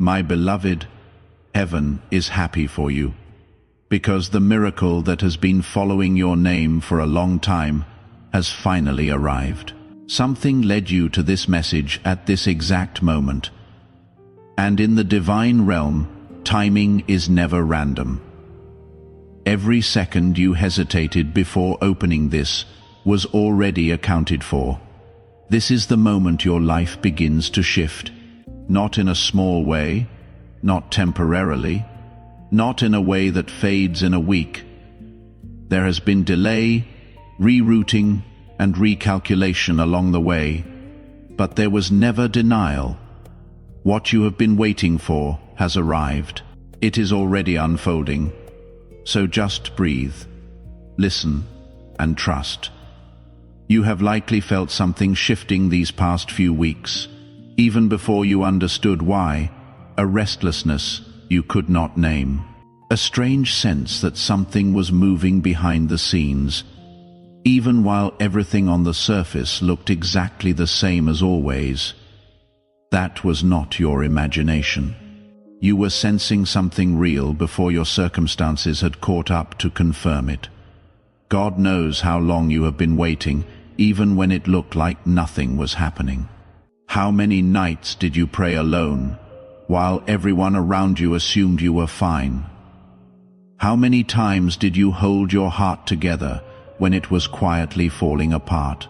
My beloved, heaven is happy for you, because the miracle that has been following your name for a long time has finally arrived. Something led you to this message at this exact moment. And in the divine realm, timing is never random. Every second you hesitated before opening this was already accounted for. This is the moment your life begins to shift. Not in a small way, not temporarily, not in a way that fades in a week. There has been delay, rerouting, and recalculation along the way, but there was never denial. What you have been waiting for has arrived. It is already unfolding. So just breathe, listen, and trust. You have likely felt something shifting these past few weeks, even before you understood why, a restlessness you could not name. A strange sense that something was moving behind the scenes, even while everything on the surface looked exactly the same as always. That was not your imagination. You were sensing something real before your circumstances had caught up to confirm it. God knows how long you have been waiting, even when it looked like nothing was happening. How many nights did you pray alone, while everyone around you assumed you were fine? How many times did you hold your heart together when it was quietly falling apart?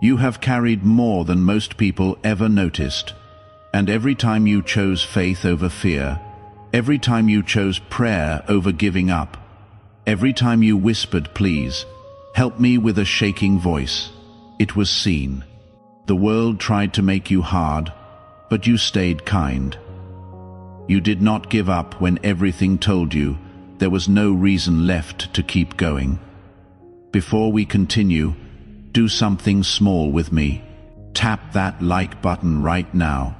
You have carried more than most people ever noticed, and every time you chose faith over fear, every time you chose prayer over giving up, every time you whispered, "Please, help me," with a shaking voice, it was seen. The world tried to make you hard, but you stayed kind. You did not give up when everything told you there was no reason left to keep going. Before we continue, do something small with me. Tap that like button right now,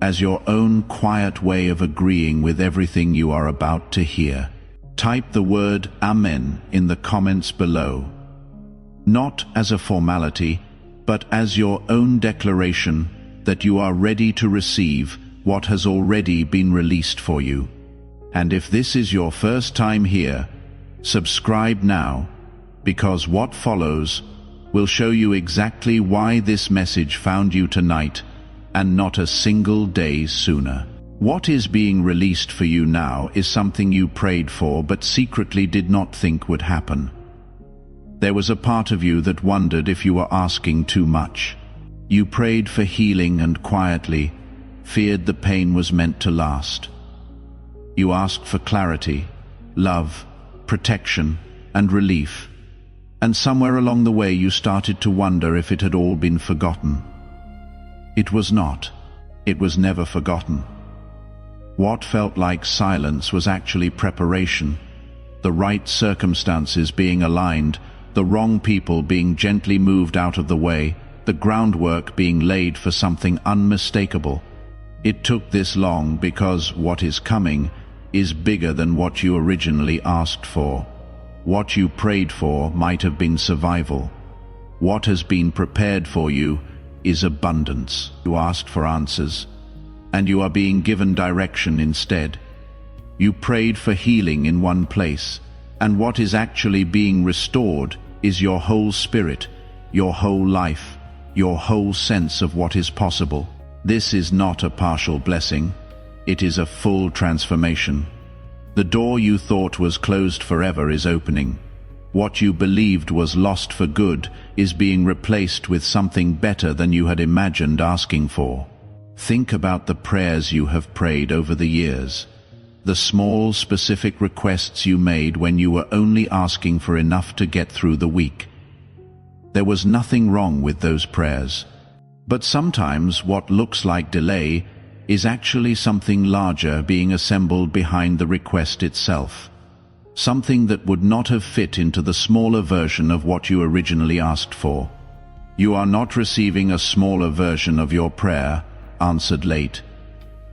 as your own quiet way of agreeing with everything you are about to hear. Type the word Amen in the comments below. Not as a formality, but as your own declaration that you are ready to receive what has already been released for you. And if this is your first time here, subscribe now, because what follows will show you exactly why this message found you tonight and not a single day sooner. What is being released for you now is something you prayed for but secretly did not think would happen. There was a part of you that wondered if you were asking too much. You prayed for healing and quietly feared the pain was meant to last. You asked for clarity, love, protection, and relief. And somewhere along the way you started to wonder if it had all been forgotten. It was not. It was never forgotten. What felt like silence was actually preparation, the right circumstances being aligned, the wrong people being gently moved out of the way, the groundwork being laid for something unmistakable. It took this long because what is coming is bigger than what you originally asked for. What you prayed for might have been survival. What has been prepared for you is abundance. You asked for answers, and you are being given direction instead. You prayed for healing in one place, and what is actually being restored is your whole spirit, your whole life, your whole sense of what is possible. This is not a partial blessing. It is a full transformation. The door you thought was closed forever is opening. What you believed was lost for good is being replaced with something better than you had imagined asking for. Think about the prayers you have prayed over the years, the small, specific requests you made when you were only asking for enough to get through the week. There was nothing wrong with those prayers. But sometimes what looks like delay is actually something larger being assembled behind the request itself. Something that would not have fit into the smaller version of what you originally asked for. You are not receiving a smaller version of your prayer, answered late.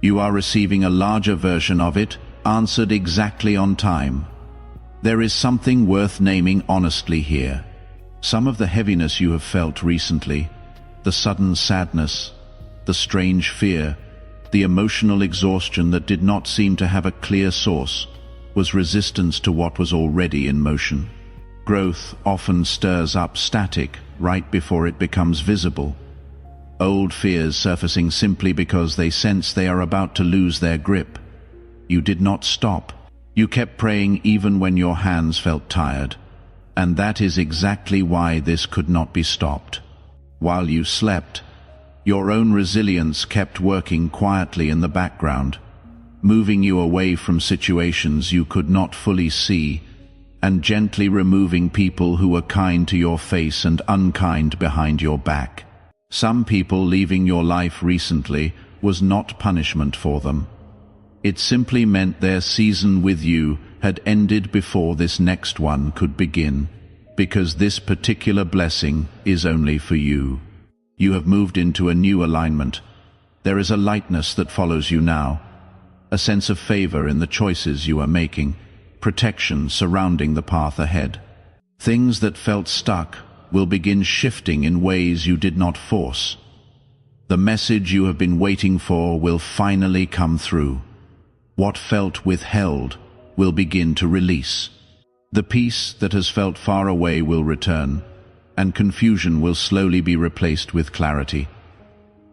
You are receiving a larger version of it, answered exactly on time. There is something worth naming honestly here. Some of the heaviness you have felt recently, the sudden sadness, the strange fear, The emotional exhaustion that did not seem to have a clear source was resistance to what was already in motion. Growth often stirs up static right before it becomes visible. Old fears surfacing simply because they sense they are about to lose their grip. You did not stop. You kept praying even when your hands felt tired. And that is exactly why this could not be stopped. While you slept, your own resilience kept working quietly in the background, moving you away from situations you could not fully see, and gently removing people who were kind to your face and unkind behind your back. Some people leaving your life recently was not punishment for them. It simply meant their season with you had ended before this next one could begin, because this particular blessing is only for you. You have moved into a new alignment. There is a lightness that follows you now, a sense of favor in the choices you are making, protection surrounding the path ahead. Things that felt stuck will begin shifting in ways you did not force. The message you have been waiting for will finally come through. What felt withheld will begin to release. The peace that has felt far away will return, and confusion will slowly be replaced with clarity.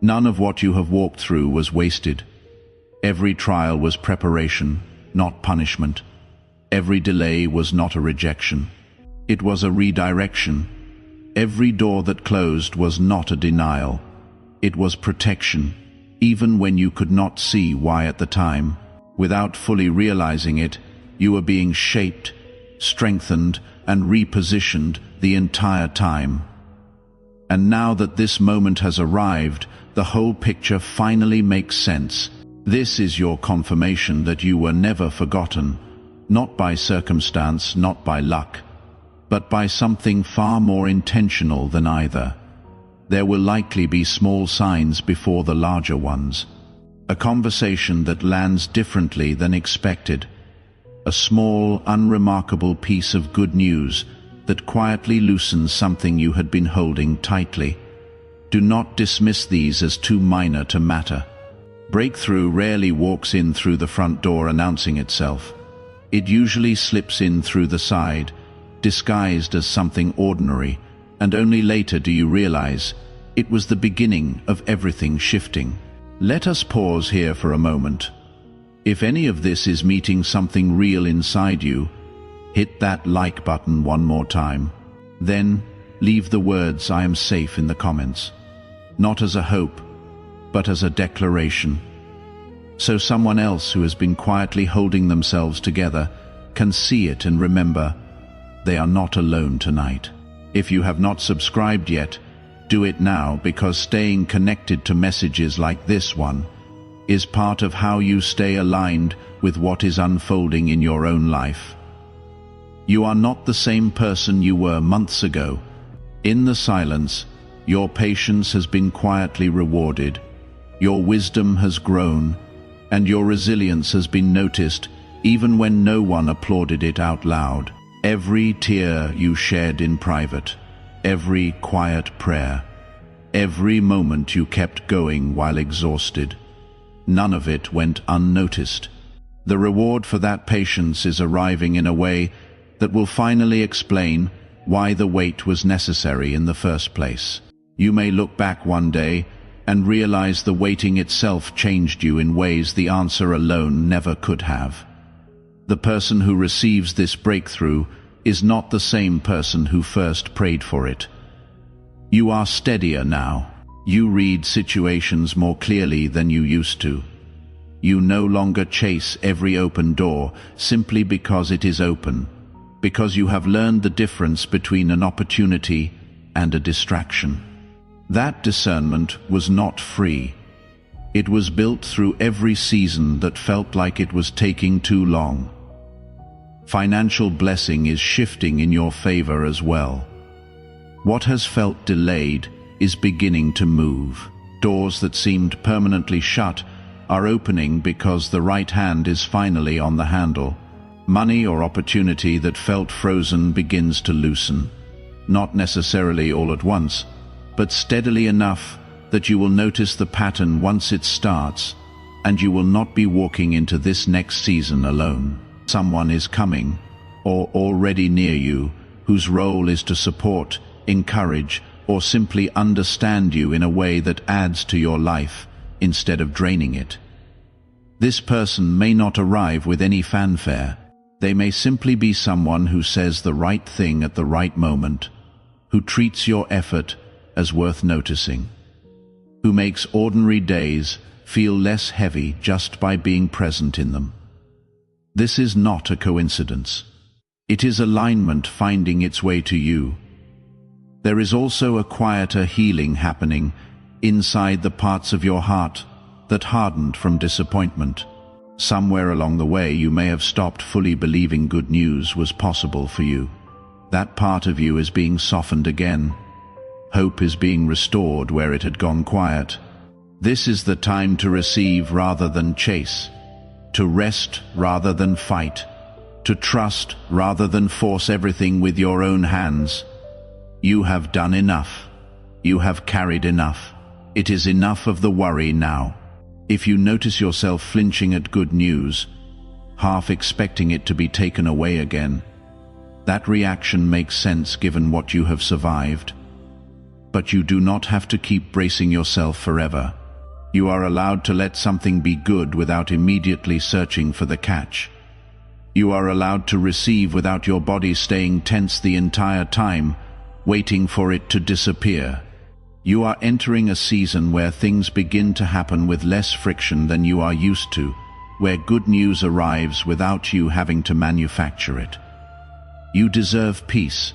None of what you have walked through was wasted. Every trial was preparation, not punishment. Every delay was not a rejection. It was a redirection. Every door that closed was not a denial. It was protection, even when you could not see why at the time. Without fully realizing it, you were being shaped, strengthened, and repositioned the entire time. And now that this moment has arrived, the whole picture finally makes sense. This is your confirmation that you were never forgotten, not by circumstance, not by luck, but by something far more intentional than either. There will likely be small signs before the larger ones. A conversation that lands differently than expected. A small, unremarkable piece of good news that quietly loosens something you had been holding tightly. Do not dismiss these as too minor to matter. Breakthrough rarely walks in through the front door announcing itself. It usually slips in through the side, disguised as something ordinary, and only later do you realize it was the beginning of everything shifting. Let us pause here for a moment. If any of this is meeting something real inside you, hit that like button one more time. Then, leave the words "I am safe" in the comments. Not as a hope, but as a declaration. So someone else who has been quietly holding themselves together can see it and remember they are not alone tonight. If you have not subscribed yet, do it now, because staying connected to messages like this one is part of how you stay aligned with what is unfolding in your own life. You are not the same person you were months ago. In the silence, your patience has been quietly rewarded, your wisdom has grown, and your resilience has been noticed even when no one applauded it out loud. Every tear you shed in private, every quiet prayer, every moment you kept going while exhausted, none of it went unnoticed. The reward for that patience is arriving in a way that will finally explain why the wait was necessary in the first place. You may look back one day and realize the waiting itself changed you in ways the answer alone never could have. The person who receives this breakthrough is not the same person who first prayed for it. You are steadier now. You read situations more clearly than you used to. You no longer chase every open door simply because it is open, because you have learned the difference between an opportunity and a distraction. That discernment was not free. It was built through every season that felt like it was taking too long. Financial blessing is shifting in your favor as well. What has felt delayed is beginning to move. Doors that seemed permanently shut are opening because the right hand is finally on the handle. Money or opportunity that felt frozen begins to loosen. Not necessarily all at once, but steadily enough that you will notice the pattern once it starts. and you will not be walking into this next season alone. Someone is coming, or already near you, whose role is to support, encourage, or simply understand you in a way that adds to your life instead of draining it. This person may not arrive with any fanfare. They may simply be someone who says the right thing at the right moment, who treats your effort as worth noticing, who makes ordinary days feel less heavy just by being present in them. This is not a coincidence. It is alignment finding its way to you. There is also a quieter healing happening inside the parts of your heart that hardened from disappointment. Somewhere along the way you may have stopped fully believing good news was possible for you. That part of you is being softened again. Hope is being restored where it had gone quiet. This is the time to receive rather than chase, to rest rather than fight, to trust rather than force everything with your own hands. You have done enough. You have carried enough. It is enough of the worry now. If you notice yourself flinching at good news, half expecting it to be taken away again, that reaction makes sense given what you have survived. But you do not have to keep bracing yourself forever. You are allowed to let something be good without immediately searching for the catch. You are allowed to receive without your body staying tense the entire time, waiting for it to disappear. You are entering a season where things begin to happen with less friction than you are used to, where good news arrives without you having to manufacture it. You deserve peace.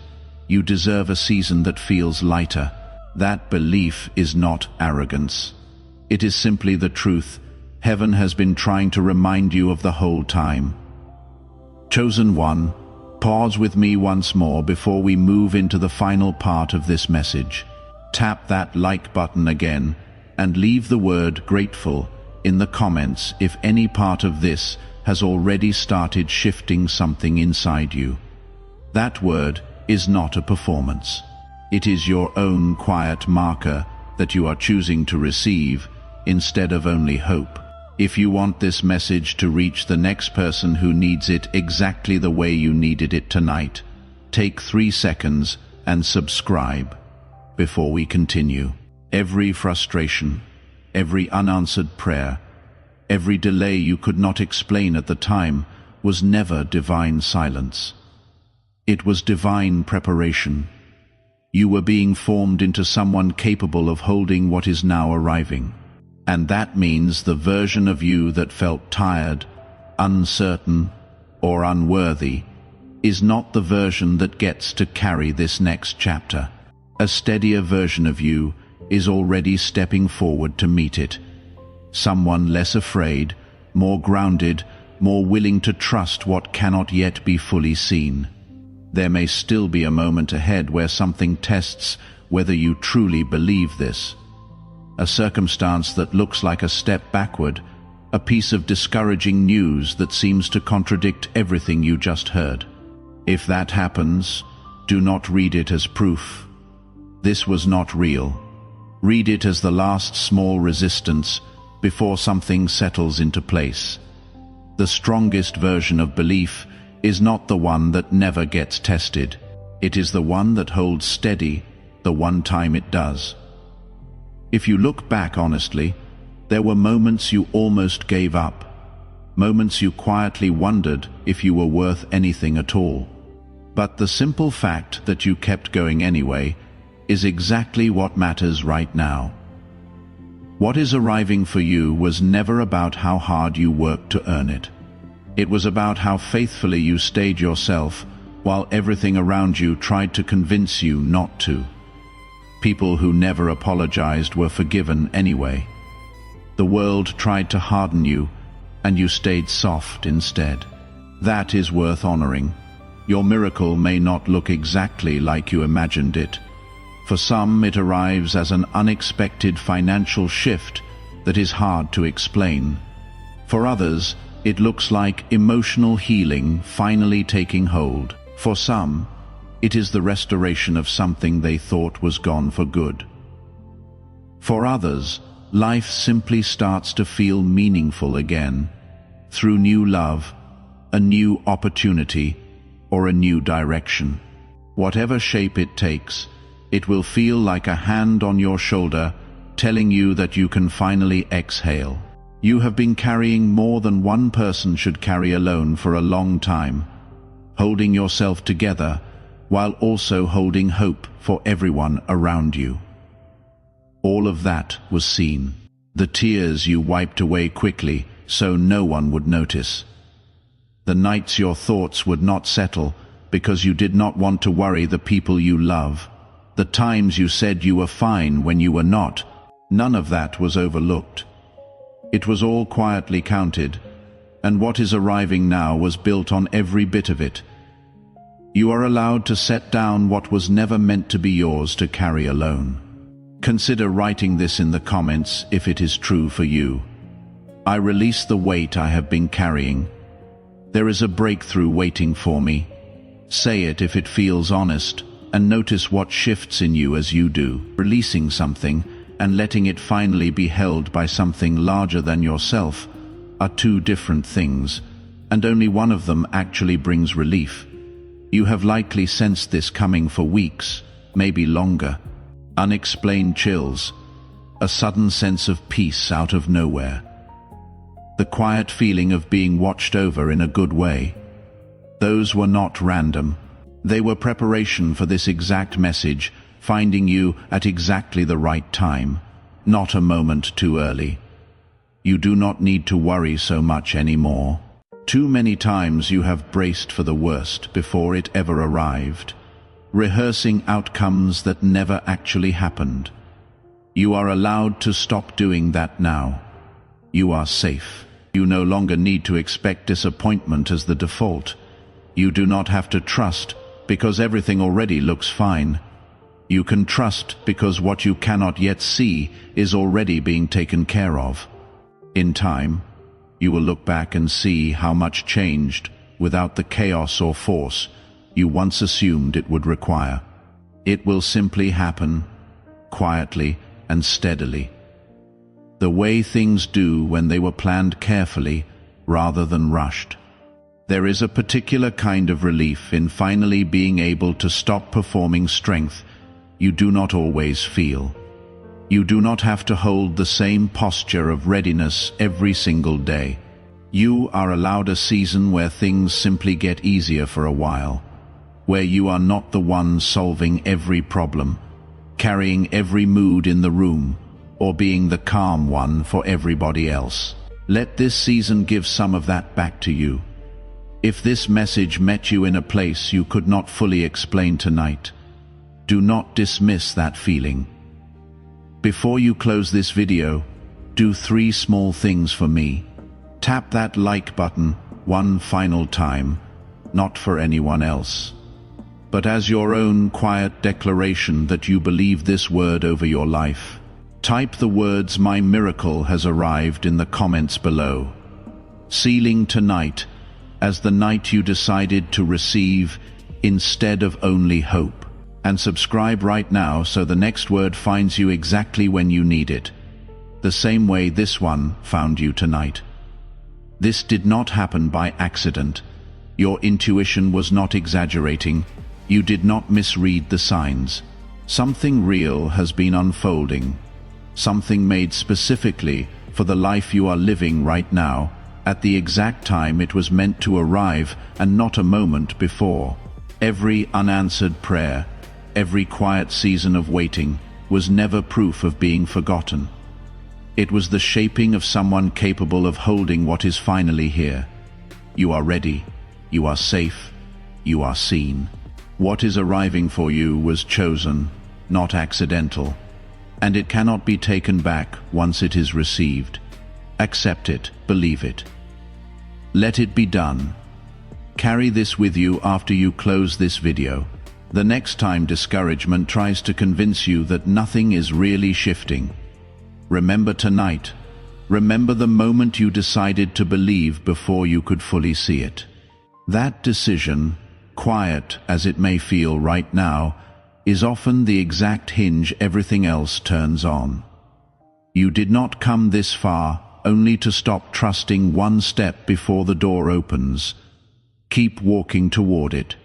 You deserve a season that feels lighter. That belief is not arrogance. It is simply the truth heaven has been trying to remind you of the whole time. Chosen one, pause with me once more before we move into the final part of this message. Tap that like button again and leave the word grateful in the comments if any part of this has already started shifting something inside you. That word is not a performance. It is your own quiet marker that you are choosing to receive instead of only hope. If you want this message to reach the next person who needs it exactly the way you needed it tonight, take 3 seconds and subscribe. Before we continue, every frustration, every unanswered prayer, every delay you could not explain at the time was never divine silence. It was divine preparation. You were being formed into someone capable of holding what is now arriving. And that means the version of you that felt tired, uncertain, or unworthy is not the version that gets to carry this next chapter. A steadier version of you is already stepping forward to meet it. Someone less afraid, more grounded, more willing to trust what cannot yet be fully seen. There may still be a moment ahead where something tests whether you truly believe this. A circumstance that looks like a step backward, a piece of discouraging news that seems to contradict everything you just heard. If that happens, do not read it as proof. This was not real. Read it as the last small resistance before something settles into place. The strongest version of belief is not the one that never gets tested. It is the one that holds steady the one time it does. If you look back honestly, there were moments you almost gave up, moments you quietly wondered if you were worth anything at all. But the simple fact that you kept going anyway is exactly what matters right now. What is arriving for you was never about how hard you worked to earn it. It was about how faithfully you stayed yourself while everything around you tried to convince you not to. People who never apologized were forgiven anyway. The world tried to harden you, and you stayed soft instead. That is worth honoring. Your miracle may not look exactly like you imagined it. For some, it arrives as an unexpected financial shift that is hard to explain. For others, it looks like emotional healing finally taking hold. For some, it is the restoration of something they thought was gone for good. For others, life simply starts to feel meaningful again, through new love, a new opportunity, or a new direction. Whatever shape it takes, it will feel like a hand on your shoulder telling you that you can finally exhale. You have been carrying more than one person should carry alone for a long time, holding yourself together while also holding hope for everyone around you. All of that was seen. The tears you wiped away quickly so no one would notice. The nights your thoughts would not settle because you did not want to worry the people you love. The times you said you were fine when you were not. None of that was overlooked. It was all quietly counted, and what is arriving now was built on every bit of it. You are allowed to set down what was never meant to be yours to carry alone. Consider writing this in the comments if it is true for you. I release the weight I have been carrying. There is a breakthrough waiting for me. Say it if it feels honest, and notice what shifts in you as you do. Releasing something and letting it finally be held by something larger than yourself are two different things, and only one of them actually brings relief. You have likely sensed this coming for weeks, maybe longer. Unexplained chills, a sudden sense of peace out of nowhere. The quiet feeling of being watched over in a good way. Those were not random. They were preparation for this exact message, finding you at exactly the right time, not a moment too early. You do not need to worry so much anymore. Too many times you have braced for the worst before it ever arrived, rehearsing outcomes that never actually happened. You are allowed to stop doing that now. You are safe. You no longer need to expect disappointment as the default. You do not have to trust because everything already looks fine. You can trust because what you cannot yet see is already being taken care of. In time, you will look back and see how much changed without the chaos or force you once assumed it would require. It will simply happen, quietly and steadily. The way things do when they were planned carefully rather than rushed. There is a particular kind of relief in finally being able to stop performing strength you do not always feel. You do not have to hold the same posture of readiness every single day. You are allowed a season where things simply get easier for a while, where you are not the one solving every problem, carrying every mood in the room, or being the calm one for everybody else. Let this season give some of that back to you. If this message met you in a place you could not fully explain tonight, do not dismiss that feeling. Before you close this video, do 3 small things for me. Tap that like button one final time, not for anyone else, but as your own quiet declaration that you believe this word over your life. Type the words "My miracle has arrived" in the comments below, sealing tonight as the night you decided to receive instead of only hope. And subscribe right now so the next word finds you exactly when you need it, the same way this one found you tonight. This did not happen by accident. Your intuition was not exaggerating. You did not misread the signs. Something real has been unfolding. Something made specifically for the life you are living right now, at the exact time it was meant to arrive and not a moment before. Every unanswered prayer, every quiet season of waiting was never proof of being forgotten. It was the shaping of someone capable of holding what is finally here. You are ready. You are safe. You are seen. What is arriving for you was chosen, not accidental, and it cannot be taken back once it is received. Accept it, believe it. Let it be done. Carry this with you after you close this video. The next time discouragement tries to convince you that nothing is really shifting, remember tonight. Remember the moment you decided to believe before you could fully see it. That decision, quiet as it may feel right now, is often the exact hinge everything else turns on. You did not come this far only to stop trusting one step before the door opens. Keep walking toward it.